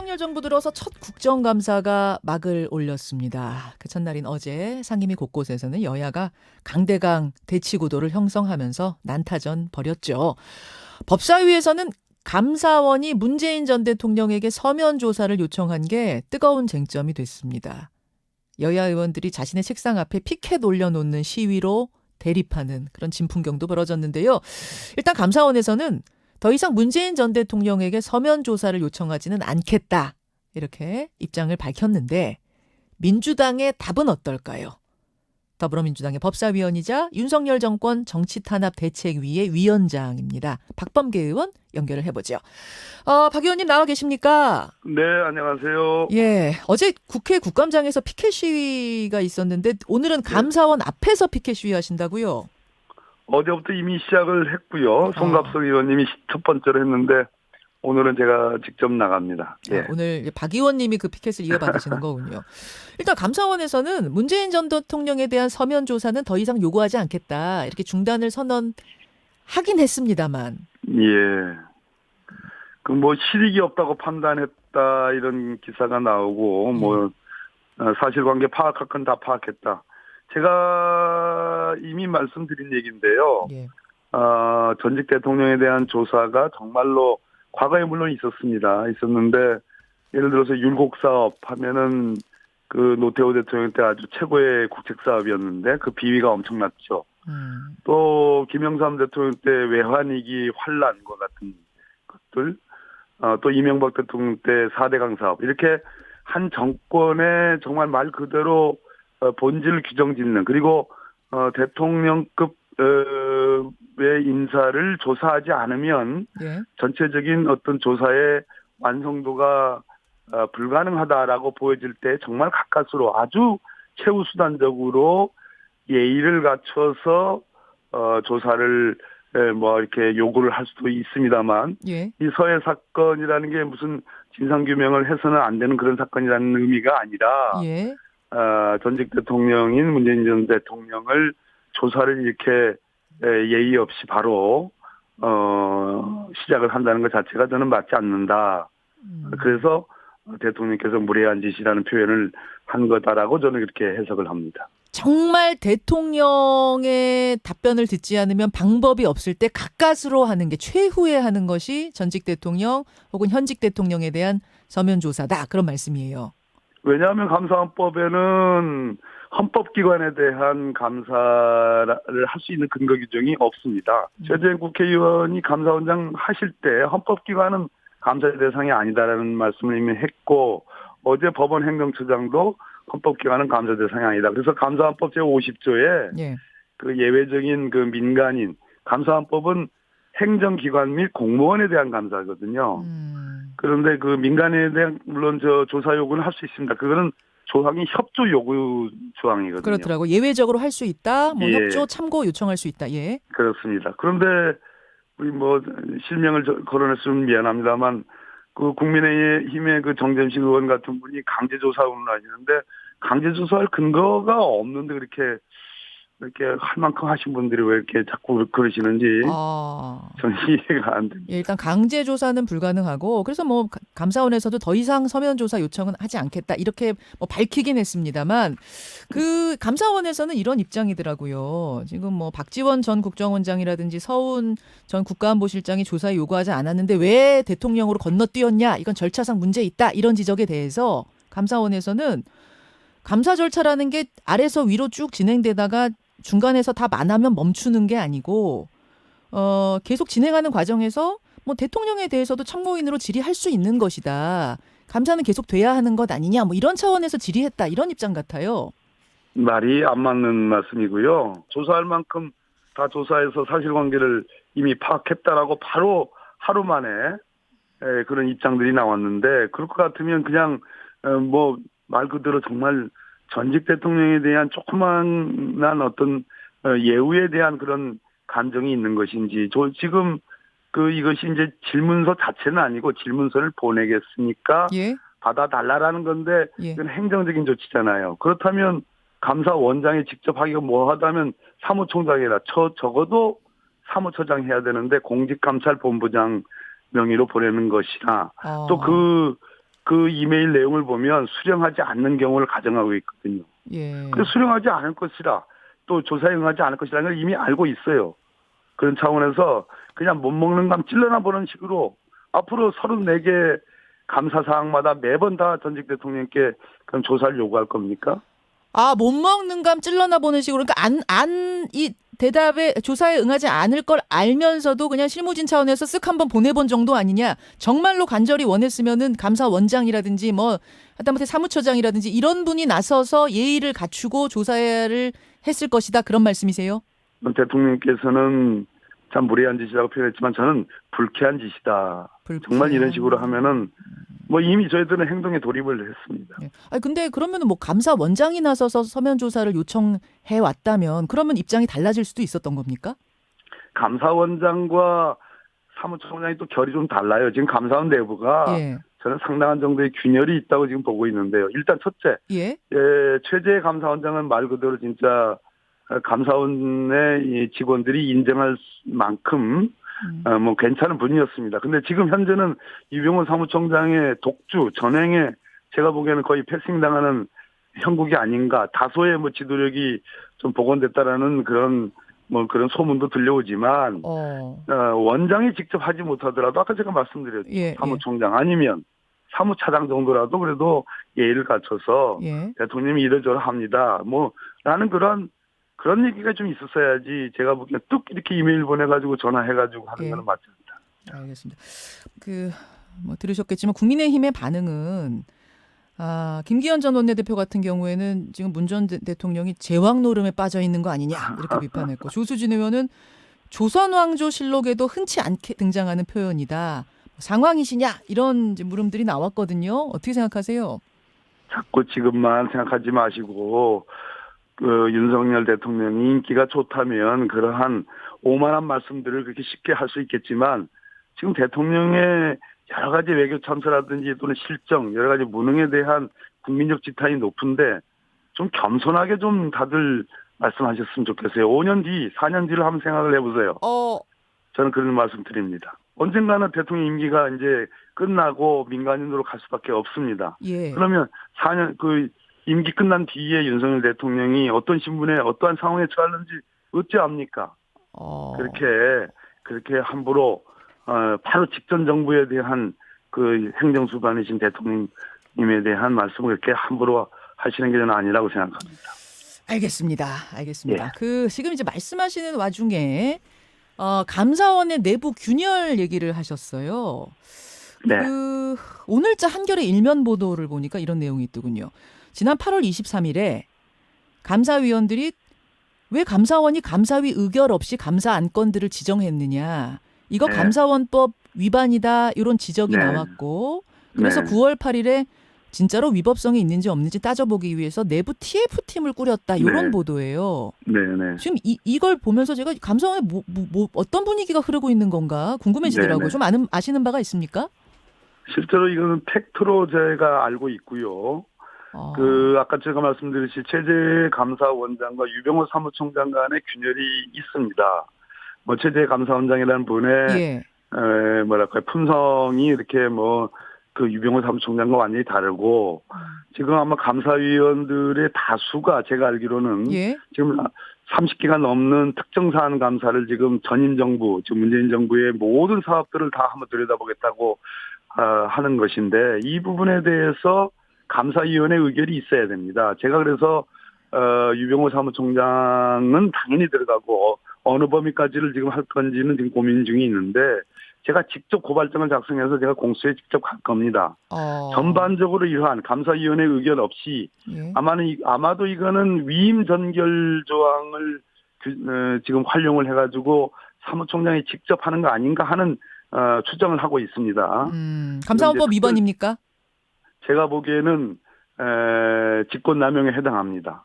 윤석열 정부 들어서 첫 국정감사가 막을 올렸습니다. 그 첫날인 어제 상임위 곳곳에서는 여야가 강대강 대치구도를 형성하면서 난타전 벌였죠. 법사위에서는 감사원이 문재인 전 대통령에게 서면 조사를 요청한 게 뜨거운 쟁점이 됐습니다. 여야 의원들이 자신의 책상 앞에 피켓 올려놓는 시위로 대립하는 그런 진풍경도 벌어졌는데요. 일단 감사원에서는 더 이상 문재인 전 대통령에게 서면 조사를 요청하지는 않겠다, 이렇게 입장을 밝혔는데 민주당의 답은 어떨까요? 더불어민주당의 법사위원이자 윤석열 정권 정치탄압대책위의 위원장입니다. 박범계 의원 연결을 해보죠. 박 의원님 나와 계십니까? 네, 안녕하세요. 예, 어제 국회 국감장에서 피켓 시위가 있었는데 오늘은 감사원 앞에서 피켓 시위 하신다고요? 어제부터 이미 시작을 했고요. 송갑석 의원님이 첫 번째로 했는데 오늘은 제가 직접 나갑니다. 예. 오늘 박 의원님이 그 피켓을 이어받으시는 거군요. 일단 감사원에서는 문재인 전 대통령에 대한 서면 조사는 더 이상 요구하지 않겠다, 이렇게 중단을 선언하긴 했습니다만. 예. 그 뭐 실익이 없다고 판단했다 이런 기사가 나오고 뭐 사실관계 파악할 건 다 파악했다. 제가 이미 말씀드린 얘기인데요. 예. 전직 대통령에 대한 조사가 정말로 과거에 물론 있었는데 예를 들어서 율곡 사업 하면은 그 노태우 대통령 때 아주 최고의 국책 사업이었는데 그 비위가 엄청났죠. 또 김영삼 대통령 때 외환위기 환란과 같은 것들, 또 이명박 대통령 때 4대강 사업, 이렇게 한 정권의 정말 말 그대로 본질 규정짓는, 그리고 대통령급 의 인사를 조사하지 않으면 전체적인 어떤 조사의 완성도가 불가능하다라고 보여질 때 정말 가까스로 아주 최우수단적으로 예의를 갖춰서 조사를 뭐 이렇게 요구를 할 수도 있습니다만, 이 서해 사건이라는 게 무슨 진상규명을 해서는 안 되는 그런 사건이라는 의미가 아니라 전직 대통령인 문재인 전 대통령을 조사를 이렇게 예의 없이 바로 시작을 한다는 것 자체가 저는 맞지 않는다. 그래서 대통령께서 무례한 짓이라는 표현을 한 거다라고 저는 이렇게 해석을 합니다. 정말 대통령의 답변을 듣지 않으면 방법이 없을 때 가까스로 하는 게, 최후에 하는 것이 전직 대통령 혹은 현직 대통령에 대한 서면 조사다, 그런 말씀이에요. 왜냐하면 감사원법에는 헌법기관에 대한 감사를 할 수 있는 근거 규정이 없습니다. 최재형 국회의원이 감사원장 하실 때 헌법기관은 감사의 대상이 아니다라는 말씀을 이미 했고, 어제 법원 행정처장도 헌법기관은 감사 대상이 아니다. 그래서 감사원법 제50조에 그 예외적인 그 민간인, 감사원법은 행정기관 및 공무원에 대한 감사거든요. 그런데 그 민간에 대한 물론 조사 요구는 할 수 있습니다. 그거는 조항이 협조 요구 조항이거든요. 그렇더라고. 예외적으로 할 수 있다. 뭐 협조 참고 요청할 수 있다. 예. 그렇습니다. 그런데 우리 뭐 실명을 거론했으면 미안합니다만 그 국민의힘의 그 정점식 의원 같은 분이 강제조사 운운하시는데 강제조사할 근거가 없는데 그렇게 할 만큼 하신 분들이 왜 이렇게 자꾸 그러시는지 저는 이해가 안 됩니다. 예, 일단 강제 조사는 불가능하고, 그래서 뭐 감사원에서도 더 이상 서면 조사 요청은 하지 않겠다, 이렇게 뭐 밝히긴 했습니다만, 그 감사원에서는 이런 입장이더라고요. 지금 뭐 박지원 전 국정원장이라든지 서훈 전 국가안보실장이 조사 요구하지 않았는데 왜 대통령으로 건너뛰었냐, 이건 절차상 문제 있다, 이런 지적에 대해서 감사원에서는 감사 절차라는 게 아래서 위로 쭉 진행되다가 중간에서 다 만하면 멈추는 게 아니고 계속 진행하는 과정에서 뭐 대통령에 대해서도 참고인으로 질의할 수 있는 것이다. 감사는 계속 돼야 하는 것 아니냐, 뭐 이런 차원에서 질의했다, 이런 입장 같아요. 말이 안 맞는 말씀이고요. 조사할 만큼 다 조사해서 사실관계를 이미 파악했다라고 바로 하루 만에 그런 입장들이 나왔는데, 그럴 것 같으면 그냥 뭐 말 그대로 정말 전직 대통령에 대한 조그만한 어떤 예우에 대한 그런 감정이 있는 것인지, 지금 이것이 이제 질문서 자체는 아니고 질문서를 보내겠으니까 받아달라라는 건데 이건 행정적인 조치잖아요. 그렇다면 감사원장이 직접 하기가 뭐하다면 사무총장이라 적어도 사무처장 해야 되는데 공직감찰본부장 명의로 보내는 것이나 또 그 이메일 내용을 보면 수령하지 않는 경우를 가정하고 있거든요. 예. 그래서 수령하지 않을 것이라 또 조사에 응하지 않을 것이라는 걸 이미 알고 있어요. 그런 차원에서 그냥 못 먹는 감 찔러나 보는 식으로 앞으로 34개 감사 사항마다 매번 다 전직 대통령께 그럼 조사를 요구할 겁니까? 아, 못 먹는 감 찔러나 보는 식으로. 그러니까 이 대답에 조사에 응하지 않을 걸 알면서도 그냥 실무진 차원에서 쓱 한번 보내본 정도 아니냐. 정말로 간절히 원했으면은 감사원장이라든지 뭐 하다못해 사무처장이라든지 이런 분이 나서서 예의를 갖추고 조사를 했을 것이다. 그런 말씀이세요? 대통령께서는 참 무례한 짓이라고 표현했지만 저는 불쾌한 짓이다. 정말 이런 식으로 하면은 뭐 이미 저희들은 행동에 돌입을 했습니다. 예. 아니 근데 그러면은 뭐 감사원장이 나서서 서면 조사를 요청해 왔다면 그러면 입장이 달라질 수도 있었던 겁니까? 감사원장과 사무총장이 또 결이 좀 달라요. 지금 감사원 내부가 예. 저는 상당한 정도의 균열이 있다고 지금 보고 있는데요. 일단 첫째, 예. 최재 감사원장은 말 그대로 진짜 감사원의 이 직원들이 인정할 만큼 뭐 괜찮은 분이었습니다. 근데 지금 현재는 유병호 사무총장의 독주 전횡에 제가 보기에는 거의 패싱당하는 형국이 아닌가. 다소의 뭐 지도력이 좀 복원됐다라는 그런 소문도 들려오지만 원장이 직접 하지 못하더라도 아까 제가 말씀드렸죠. 예, 사무총장 아니면 사무차장 정도라도 그래도 예의를 갖춰서 예. 대통령이 이러저러 합니다. 라는 그런 얘기가 좀 있었어야지 제가 보기엔 뚝 이렇게 이메일 보내가지고 전화해가지고 하는 예. 건 맞지 않다. 알겠습니다. 들으셨겠지만 국민의힘의 반응은 김기현 전 원내대표 같은 경우에는 지금 문 전 대통령이 제왕 노름에 빠져 있는 거 아니냐 이렇게 비판했고 조수진 의원은 조선왕조실록에도 흔치 않게 등장하는 표현이다. 상황이시냐 이런 이제 물음들이 나왔거든요. 어떻게 생각하세요? 자꾸 지금만 생각하지 마시고 윤석열 대통령이 인기가 좋다면 그러한 오만한 말씀들을 그렇게 쉽게 할 수 있겠지만 지금 대통령의 여러 가지 외교 참사라든지 또는 실정 여러 가지 무능에 대한 국민적 지탄이 높은데 좀 겸손하게 좀 다들 말씀하셨으면 좋겠어요. 5년 뒤, 4년 뒤를 한번 생각을 해보세요. 저는 그런 말씀 드립니다. 언젠가는 대통령 임기가 이제 끝나고 민간인으로 갈 수밖에 없습니다. 예. 그러면 4년 임기 끝난 뒤에 윤석열 대통령이 어떤 신분에 어떠한 상황에 처할는지 어찌 압니까? 그렇게 함부로 바로 직전 정부에 대한 그 행정수반이신 대통령님에 대한 말씀을 그렇게 함부로 하시는 게 저는 아니라고 생각합니다. 알겠습니다. 예. 지금 이제 말씀하시는 와중에 감사원의 내부 균열 얘기를 하셨어요. 네. 오늘자 한겨레 일면 보도를 보니까 이런 내용이 있더군요. 지난 8월 23일에 감사위원들이 왜 감사원이 감사위 의결 없이 감사 안건들을 지정했느냐. 이거 네. 감사원법 위반이다. 이런 지적이 네. 나왔고 그래서 네. 9월 8일에 진짜로 위법성이 있는지 없는지 따져보기 위해서 내부 TF팀을 꾸렸다. 이런 네. 보도예요. 네네. 지금 이걸 보면서 제가 감사원에 어떤 분위기가 흐르고 있는 건가 궁금해지더라고요. 네네. 좀 아시는 바가 있습니까? 실제로 이거는 팩트로 제가 알고 있고요. 아까 제가 말씀드렸듯이 최재 감사원장과 유병호 사무총장 간의 균열이 있습니다. 최재 감사원장이라는 분의 예. 품성이 이렇게 유병호 사무총장과 완전히 다르고 지금 아마 감사위원들의 다수가 제가 알기로는 예. 지금 30기가 넘는 특정 사안 감사를 지금 전임 정부, 지금 문재인 정부의 모든 사업들을 다 한번 들여다보겠다고 하는 것인데 이 부분에 대해서 감사위원회 의결이 있어야 됩니다. 제가 그래서 유병호 사무총장은 당연히 들어가고 어느 범위까지를 지금 할 건지는 지금 고민 중에 있는데 제가 직접 고발장을 작성해서 제가 공수처에 직접 갈 겁니다. 전반적으로 이러한 감사위원회 의견 없이 예. 아마도 이거는 위임 전결 조항을 지금 활용을 해가지고 사무총장이 직접 하는 거 아닌가 하는 추정을 하고 있습니다. 감사원법 위반입니까? 제가 보기에는 직권남용에 해당합니다.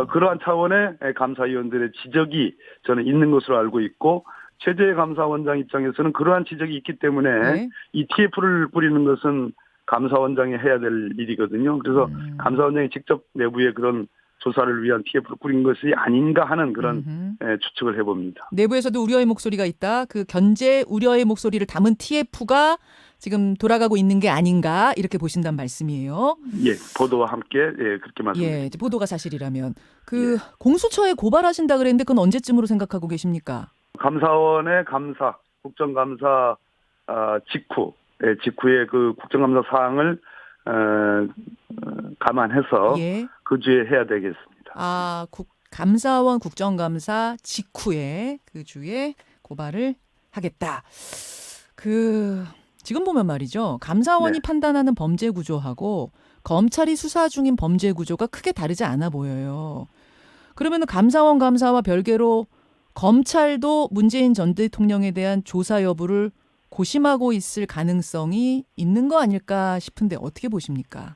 그러한 차원의 감사위원들의 지적이 저는 있는 것으로 알고 있고 최재 감사원장 입장에서는 그러한 지적이 있기 때문에 네. 이 TF를 뿌리는 것은 감사원장이 해야 될 일이거든요. 그래서 감사원장이 직접 내부에 그런 조사를 위한 TF를 뿌린 것이 아닌가 하는 그런 추측을 해봅니다. 내부에서도 우려의 목소리가 있다. 그 견제 우려의 목소리를 담은 TF가 지금 돌아가고 있는 게 아닌가 이렇게 보신단 말씀이에요. 예, 보도와 함께 그렇게 말씀드립니다. 예, 이제 보도가 사실이라면 공수처에 고발하신다 그랬는데 그건 언제쯤으로 생각하고 계십니까? 감사원의 감사, 국정감사 직후에 그 국정감사 사항을 감안해서 예. 그 주에 해야 되겠습니다. 감사원 국정감사 직후에 그 주에 고발을 하겠다. 지금 보면 말이죠. 감사원이 네. 판단하는 범죄 구조하고 검찰이 수사 중인 범죄 구조가 크게 다르지 않아 보여요. 그러면 감사원 감사와 별개로 검찰도 문재인 전 대통령에 대한 조사 여부를 고심하고 있을 가능성이 있는 거 아닐까 싶은데 어떻게 보십니까?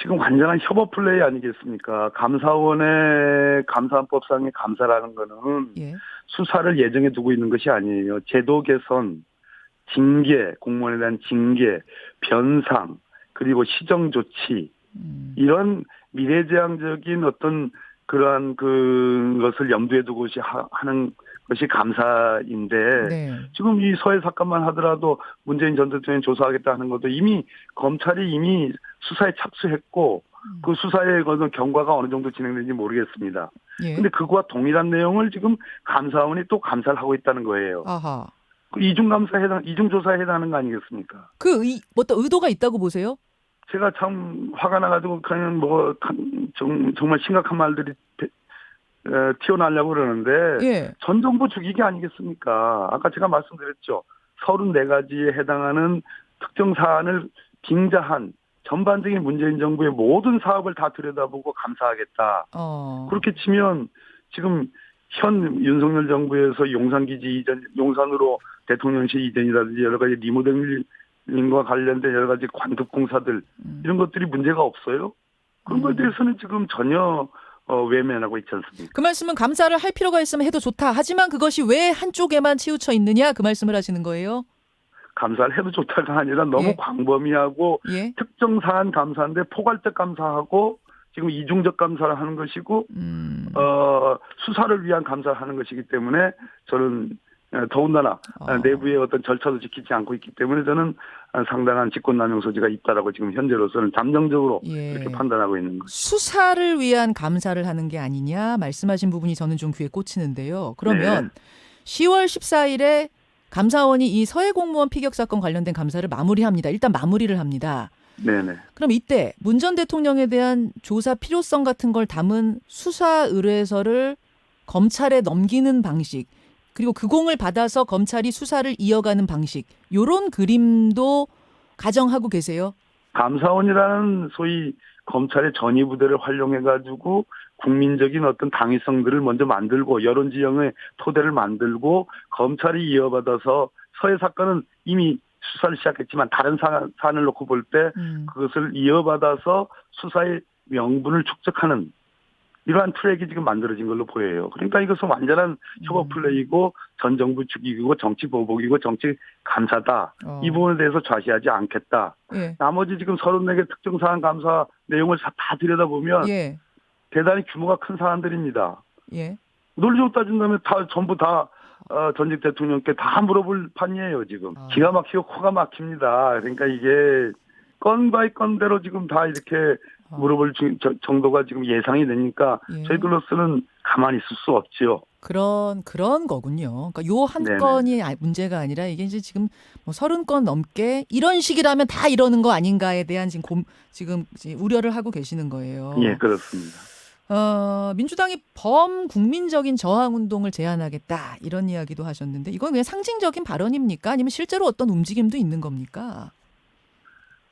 지금 완전한 협업 플레이 아니겠습니까? 감사원의 감사안법상의 감사라는 거는 예. 수사를 예정해 두고 있는 것이 아니에요. 제도 개선, 징계, 공무원에 대한 징계, 변상, 그리고 시정 조치, 이런 미래지향적인 어떤 그러한 것을 염두에 두고 하는 것이 감사인데, 네. 지금 이 서해 사건만 하더라도 문재인 전 대통령 조사하겠다 하는 것도 검찰이 이미 수사에 착수했고, 그 수사의 경과가 어느 정도 진행되는지 모르겠습니다. 예. 근데 그거와 동일한 내용을 지금 감사원이 또 감사를 하고 있다는 거예요. 아하. 이중조사에 해당하는 거 아니겠습니까? 어떤 의도가 있다고 보세요? 제가 참 화가 나가지고 그냥 정말 심각한 말들이 튀어나오려고 그러는데, 예. 전 정부 죽이기 아니겠습니까? 아까 제가 말씀드렸죠. 34가지에 해당하는 특정 사안을 빙자한 전반적인 문재인 정부의 모든 사업을 다 들여다보고 감사하겠다. 그렇게 치면 지금 현 윤석열 정부에서 용산기지 이전, 용산으로 대통령실 이전이라든지 여러 가지 리모델링과 관련된 여러 가지 관급공사들, 이런 것들이 문제가 없어요? 그런 것에 대해서는 지금 전혀 외면하고 있지 않습니까? 그 말씀은 감사를 할 필요가 있으면 해도 좋다. 하지만 그것이 왜 한쪽에만 치우쳐 있느냐 그 말씀을 하시는 거예요? 감사를 해도 좋다가 아니라 너무 예. 광범위하고 예. 특정 사안 감사인데 포괄적 감사하고 지금 이중적 감사를 하는 것이고 수사를 위한 감사를 하는 것이기 때문에 저는 더군다나 내부의 어떤 절차도 지키지 않고 있기 때문에 저는 상당한 직권남용 소지가 있다라고 지금 현재로서는 잠정적으로 그렇게 판단하고 있는 거죠. 수사를 위한 감사를 하는 게 아니냐 말씀하신 부분이 저는 좀 귀에 꽂히는데요. 그러면 10월 14일에 감사원이 이 서해 공무원 피격 사건 관련된 감사를 마무리합니다. 일단 마무리를 합니다. 네네. 그럼 이때 문 전 대통령에 대한 조사 필요성 같은 걸 담은 수사 의뢰서를 검찰에 넘기는 방식, 그리고 그 공을 받아서 검찰이 수사를 이어가는 방식, 요런 그림도 가정하고 계세요? 감사원이라는 소위 검찰의 전위부대를 활용해가지고 국민적인 어떤 당위성들을 먼저 만들고 여론 지형의 토대를 만들고 검찰이 이어받아서 서해 사건은 이미 수사를 시작했지만 다른 사안을 놓고 볼 때 그것을 이어받아서 수사의 명분을 축적하는 이러한 트랙이 지금 만들어진 걸로 보여요. 그러니까 이것은 완전한 협업 플레이고 전 정부 죽이고 정치 보복이고 정치 감사다. 이 부분에 대해서 좌시하지 않겠다. 예. 나머지 지금 34개 특정 사안 감사 내용을 다 들여다보면 대단히 규모가 큰 사안들입니다. 예. 논리적으로 따진다면 전부 다 전직 대통령께 다 물어볼 판이에요, 지금. 기가 막히고 코가 막힙니다. 그러니까 이게 건 바이 건대로 지금 다 이렇게 물어볼 정도가 지금 예상이 되니까 저희들로서는 가만히 있을 수 없지요. 그런 거군요. 그러니까 요 한 건이 문제가 아니라 이게 이제 지금 30건 넘게 이런 식이라면 다 이러는 거 아닌가에 대한 지금 우려를 하고 계시는 거예요. 예, 그렇습니다. 민주당이 범국민적인 저항 운동을 제안하겠다 이런 이야기도 하셨는데 이건 그냥 상징적인 발언입니까? 아니면 실제로 어떤 움직임도 있는 겁니까?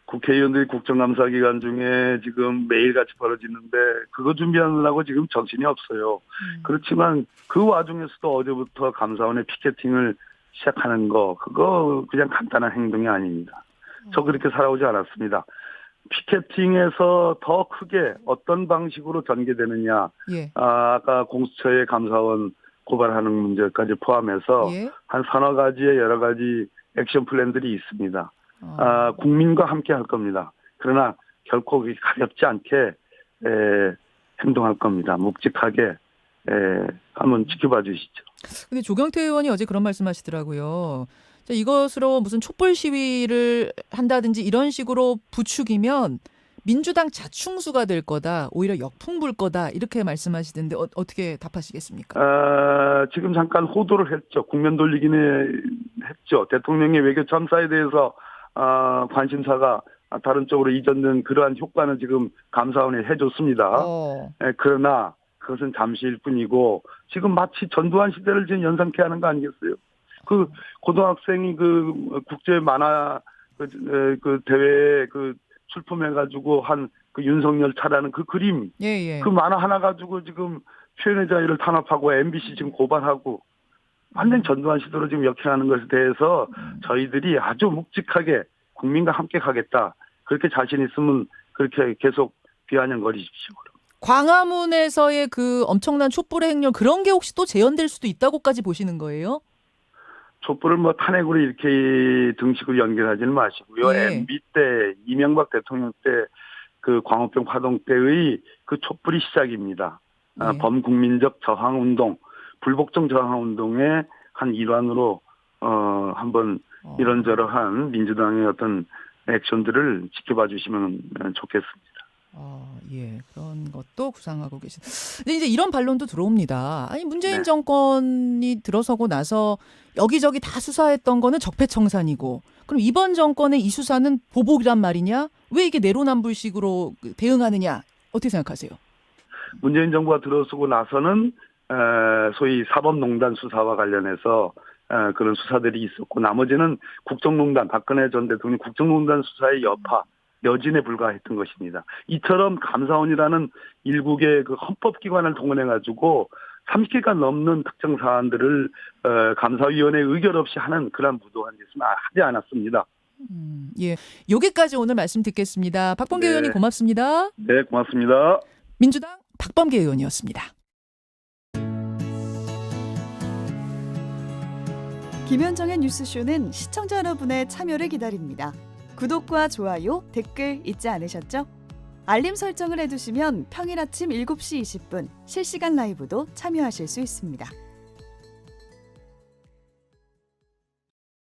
국회의원들이 국정감사 기간 중에 지금 매일같이 벌어지는데 그거 준비하느라고 지금 정신이 없어요. 그렇지만 그 와중에서도 어제부터 감사원의 피켓팅을 시작하는 그거 그냥 간단한 행동이 아닙니다. 저 그렇게 살아오지 않았습니다. 피켓팅에서 더 크게 어떤 방식으로 전개되느냐. 아까 공수처의 감사원 고발하는 문제까지 포함해서 한 서너 가지의 여러 가지 액션 플랜들이 있습니다. 국민과 함께 할 겁니다. 그러나 결코 가볍지 않게 행동할 겁니다. 묵직하게 한번 지켜봐 주시죠. 근데 조경태 의원이 어제 그런 말씀하시더라고요. 이것으로 무슨 촛불 시위를 한다든지 이런 식으로 부추기면 민주당 자충수가 될 거다, 오히려 역풍 불 거다 이렇게 말씀하시던데 어떻게 답하시겠습니까? 지금 잠깐 호도를 했죠. 국면 돌리기는 했죠. 대통령의 외교 참사에 대해서 관심사가 다른 쪽으로 이전된 그러한 효과는 지금 감사원이 해줬습니다. 그러나 그것은 잠시일 뿐이고 지금 마치 전두환 시대를 지금 연상케 하는 거 아니겠어요? 그 고등학생이 그 국제 만화 그 대회에 그 출품해가지고 한 그 윤석열 차라는 그 그림, 예. 그 만화 하나 가지고 지금 표현의 자유를 탄압하고 MBC 지금 고발하고 완전 전두환 시대로 지금 역행하는 것에 대해서 저희들이 아주 묵직하게 국민과 함께 가겠다. 그렇게 자신 있으면 그렇게 계속 비아냥거리십시오. 광화문에서의 그 엄청난 촛불의 행렬 그런 게 혹시 또 재현될 수도 있다고까지 보시는 거예요? 촛불을 뭐 탄핵으로 이렇게 등식으로 연결하지는 마시고요. 예. MB 때 이명박 대통령 때 그 광우병 파동 때의 그 촛불이 시작입니다. 예. 범국민적 저항운동, 불복종 저항운동의 한 일환으로 한번 이런저런한 민주당의 어떤 액션들을 지켜봐 주시면 좋겠습니다. 예, 그런 것도 구상하고 계신. 근데 이제 이런 반론도 들어옵니다. 아니 문재인 네. 정권이 들어서고 나서 여기저기 다 수사했던 거는 적폐청산이고, 그럼 이번 정권의 이 수사는 보복이란 말이냐? 왜 이게 내로남불식으로 대응하느냐? 어떻게 생각하세요? 문재인 정부가 들어서고 나서는 소위 사법농단 수사와 관련해서 그런 수사들이 있었고, 나머지는 국정농단, 박근혜 전 대통령 국정농단 수사의 여진에 불과했던 것입니다. 이처럼 감사원이라는 일국의 그 헌법기관을 동원해가지고 30개가 넘는 특정 사안들을 감사위원회 의결 없이 하는 그런 무도한 짓은 하지 않았습니다. 예, 여기까지 오늘 말씀 듣겠습니다. 박범계 네. 의원님 고맙습니다. 네, 고맙습니다. 민주당 박범계 의원이었습니다. 김현정의 뉴스쇼는 시청자 여러분의 참여를 기다립니다. 구독과 좋아요, 댓글 잊지 않으셨죠? 알림 설정을 해두시면 평일 아침 7시 20분 실시간 라이브도 참여하실 수 있습니다.